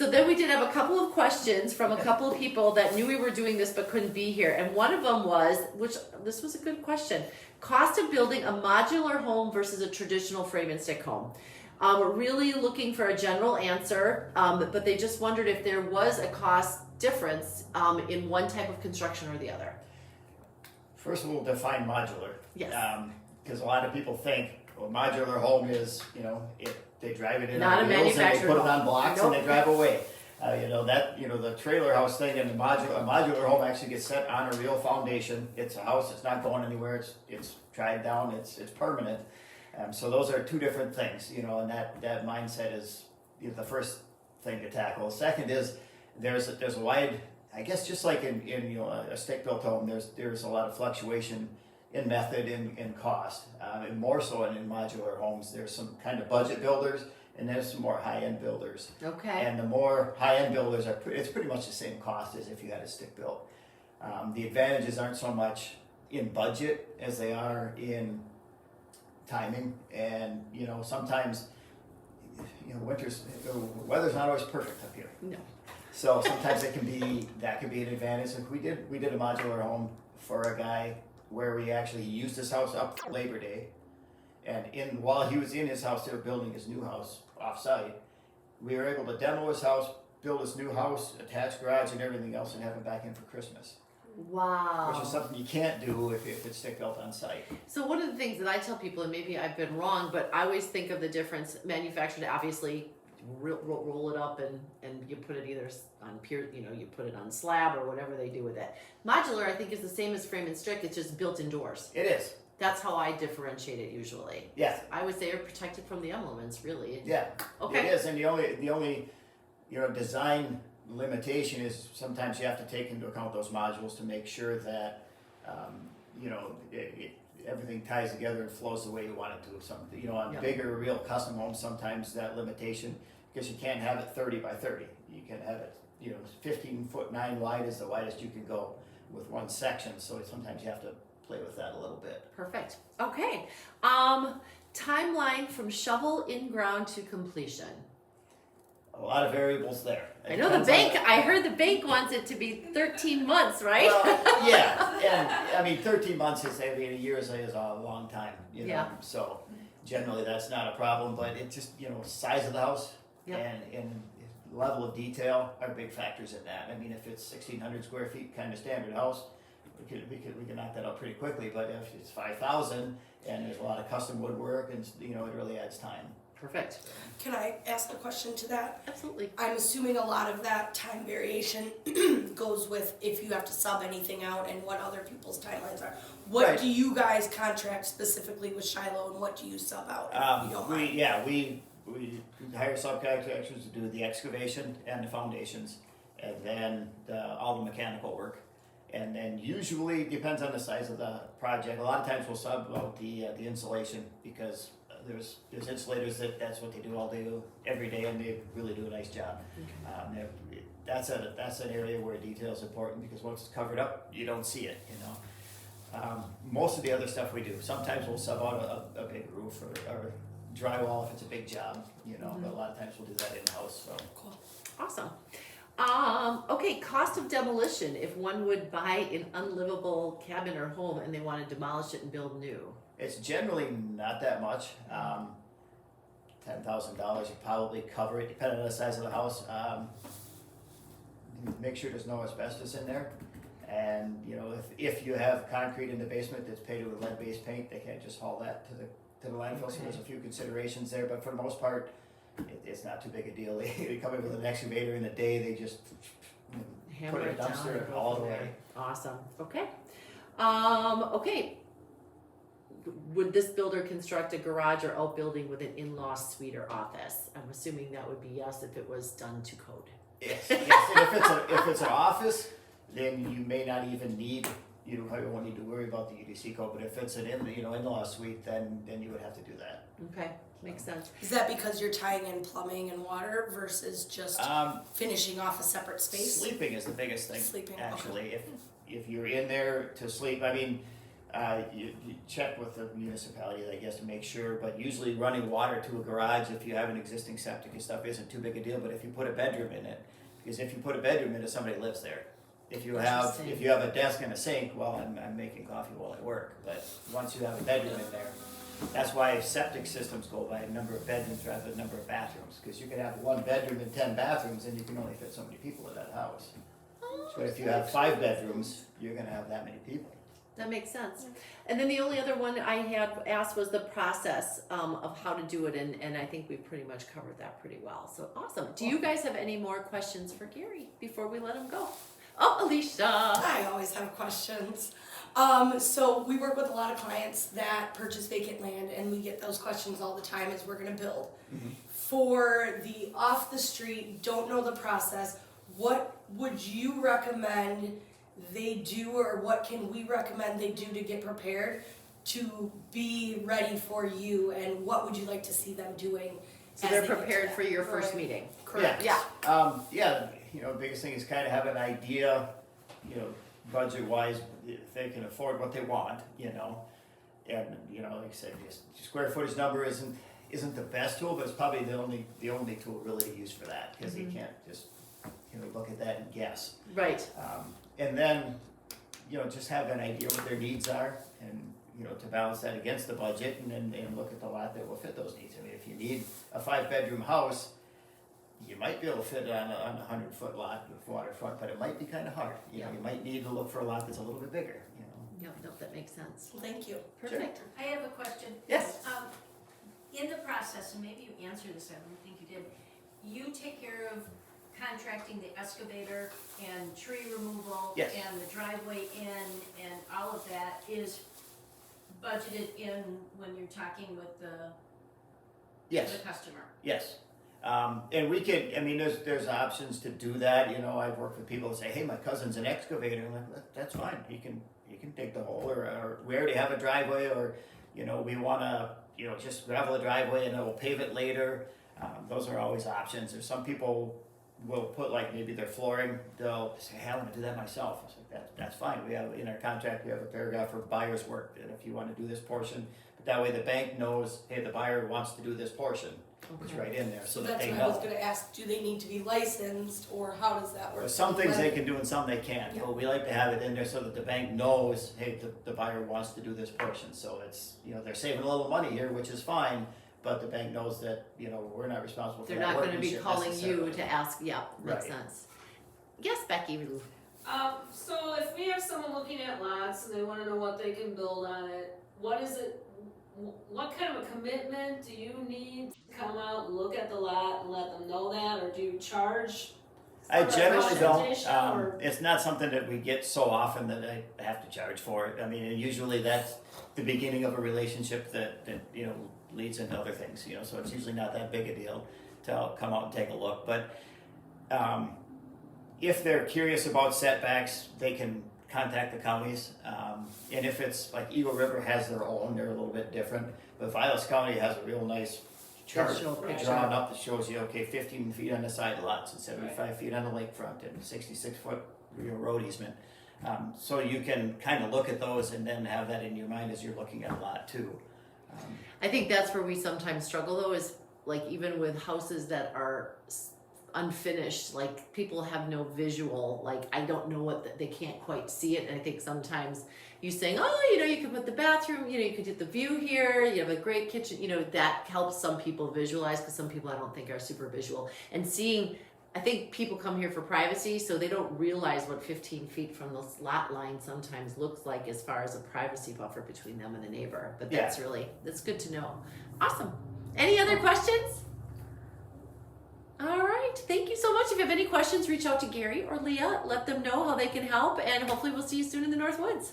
So then we did have a couple of questions from a couple of people that knew we were doing this but couldn't be here. And one of them was, which this was a good question, cost of building a modular home versus a traditional frame and stick home. Really looking for a general answer, but they just wondered if there was a cost difference in one type of construction or the other. First of all, define modular. Yes. Because a lot of people think, well, modular home is, they drive it in Not on a wheels and they manufactured put it home. on blocks Nope. and they drive away. The trailer house thing and a modular home actually gets set on a real foundation. It's a house. It's not going anywhere. It's tried down. It's permanent. So those are two different things, and that mindset is the first thing to tackle. The second is there's a wide, I guess, just like in a stick-built home, there's a lot of fluctuation in method and cost, and more so in modular homes. There's some kind of budget builders, and there's some more high-end builders. Okay. And the more high-end builders it's pretty much the same cost as if you had a stick-built. The advantages aren't so much in budget as they are in timing, and sometimes weather's not always perfect up here. No. So sometimes that can be an advantage. And we did a modular home for a guy where we actually used his house up for Labor Day, and while he was in his house, they were building his new house off-site. We were able to demo his house, build his new house, attached garage and everything else, and have him back in for Christmas. Wow. Which is something you can't do if it's stick built on site. So one of the things that I tell people, and maybe I've been wrong, but I always think of the difference. Manufactured, obviously, roll it up and you put it either on you put it on slab or whatever they do with it. Modular, I think, is the same as frame and stick. It's just built indoors. It is. That's how I differentiate it usually. Yeah. I would say you're protected from the elements, really. Yeah. Okay. It is, and the only design limitation is sometimes you have to take into account those modules to make sure that everything ties together and flows the way you want it to. On Yep. bigger, real custom homes, sometimes that limitation, because you can't have it 30 by 30. You can have it 15'9" wide is the widest you can go with one section. So sometimes you have to play with that a little bit. Perfect. Okay. Timeline from shovel in ground to completion. A lot of variables there. I know the bank. I heard the bank wants it to be 13 months, right? Well, yeah, and 13 months is a year is a long time, Yeah. So generally that's not a problem, but it's just size of the house Yep. and level of detail are big factors in that. If it's 1,600 square feet, kind of standard house, we could knock that out pretty quickly. But if it's 5,000 and there's a lot of custom woodwork, and it really adds time. Perfect. Can I ask a question to that? Absolutely. I'm assuming a lot of that time variation goes with if you have to sub anything out and what other people's timelines are. What Right. do you guys contract specifically with Shiloh, and what do you sub out? If you don't mind? We hire subcontractors to do the excavation and the foundations, and then all the mechanical work. And then usually, depends on the size of the project, a lot of times we'll sub out the insulation, because there's insulators that's what they do all day, every day, and they really do a nice job. That's an area where detail is important, because once it's covered up, you don't see it. Most of the other stuff we do, sometimes we'll sub out a big roof or drywall if it's a big job, but a lot of times we'll do that in-house. So. Cool. Awesome. Okay, cost of demolition. If one would buy an unlivable cabin or home and they want to demolish it and build new. It's generally not that much. $10,000 you probably cover it, depending on the size of the house. Make sure there's no asbestos in there. And if you have concrete in the basement that's painted with lead-based paint, they can't just haul that to the landfill. Okay. So there's a few considerations there, but for the most part, it's not too big a deal. They come in with an excavator in a day. They just Hammer put it it in a down dumpster and and go haul it from away. there. Awesome. Okay. Okay. Would this builder construct a garage or outbuilding with an in-law suite or office? I'm assuming that would be yes if it was done to code. Yes. And if it's an office, then you may not even need. You probably won't need to worry about the UDC code. But if it's an in-law suite, then you would have to do that. Okay, makes sense. Is that because you're tying in plumbing and water versus just finishing off a separate space? Sleeping is the biggest thing. Sleeping, actually. If you're in there to sleep, You check with the municipality, I guess, to make sure, but usually running water to a garage, if you have an existing septic and stuff, isn't too big a deal, but if you put a bedroom in it, because if you put a bedroom in it, somebody lives there. If you have a desk and a sink, well, I'm making coffee while I work, but once you have a bedroom in there, that's why septic systems go by a number of bedrooms rather than number of bathrooms, because you could have one bedroom and 10 bathrooms and you can only fit so many people in that house. But if you have 5 bedrooms, you're gonna have that many people. That makes sense. And then the only other one I had asked was the process of how to do it, and I think we pretty much covered that pretty well. So awesome. Do you guys have any more questions for Gary before we let him go? Oh, Alicia. I always have questions. So we work with a lot of clients that purchase vacant land, and we get those questions all the time as we're gonna build. Mm-hmm. For the off the street, don't know the process, what would you recommend they do, or what can we recommend they do to get prepared to be ready for you, and what would you like to see them doing? So as they're they get to prepared that? for your first Correct. meeting. Correct. Yeah. Yeah, the biggest thing is kind of have an idea, budget-wise, if they can afford what they want, and, like I said, just square footage number isn't the best tool, but it's probably the only tool really to use for that, because you can't just, look at that and guess. Right. And then, just have an idea what their needs are, and, to balance that against the budget, and look at the lot that will fit those needs. I mean, if you need a 5-bedroom house, you might be able to fit it on a 100-foot lot with waterfront, but it might be kind of hard. You might need to look for a lot that's a little bit bigger, Yep, nope, that makes sense. Well, thank you. Perfect. I have a question. Yes. In the process, and maybe you answered this, I don't think you did, you take care of contracting the excavator and tree removal Yes. and the driveway in, and all of that is budgeted in when you're talking with the Yes. customer. Yes. And we can, there's options to do that. I've worked with people that say, hey, my cousin's an excavator. I'm like, that's fine. He can dig the hole, or we already have a driveway, or, we want to, just gravel a driveway and then we'll pave it later. Those are always options. Or some people will put, like, maybe their flooring, they'll say, hey, I want to do that myself. I was like, that's fine. We have, in our contract, we have a paragraph for buyer's work, that if you want to do this portion, but that way the bank knows, hey, the buyer wants to do this portion. It's right in there, so that That's they what I was know. gonna ask, do they need to be licensed, or how does that work? There's some things they can do and some they can't, Yeah. but we like to have it in there so that the bank knows, hey, the buyer wants to do this portion, so it's, they're saving a little money here, which is fine, but the bank knows that, we're not responsible for They're that not going to be workmanship calling you necessarily. to ask. Yeah, makes Right. sense. Yes, Becky. So if we have someone looking at lots and they wanna know what they can build on it, what kind of a commitment do you need to come out and look at the lot and let them know that, or do you charge? I for a generally don't, presentation, or- it's not something that we get so often that I have to charge for it. And usually that's the beginning of a relationship that leads into other things, so it's usually not that big a deal to come out and take a look. But if they're curious about setbacks, they can contact the counties. And if it's like Eagle River has their own, they're a little bit different. But Vilas County has a real nice chart Visual picture. drawn up that shows you, okay, 15 feet on the side lots and 75 feet on the lakefront and 66-foot road easement. So you can kind of look at those and then have that in your mind as you're looking at a lot too. I think that's where we sometimes struggle, though, is like even with houses that are unfinished, like people have no visual, like I don't know they can't quite see it. And I think sometimes you saying, oh, you can put the bathroom, you could get the view here, you have a great kitchen, that helps some people visualize, because some people I don't think are super visual. And seeing, I think people come here for privacy, so they don't realize what 15 feet from the lot line sometimes looks like as far as a privacy buffer between them and the neighbor. But that's that's good to know. Awesome. Any other questions? All right. Thank you so much. If you have any questions, reach out to Gary or Leah. Let them know how they can help, and hopefully we'll see you soon in the North Woods.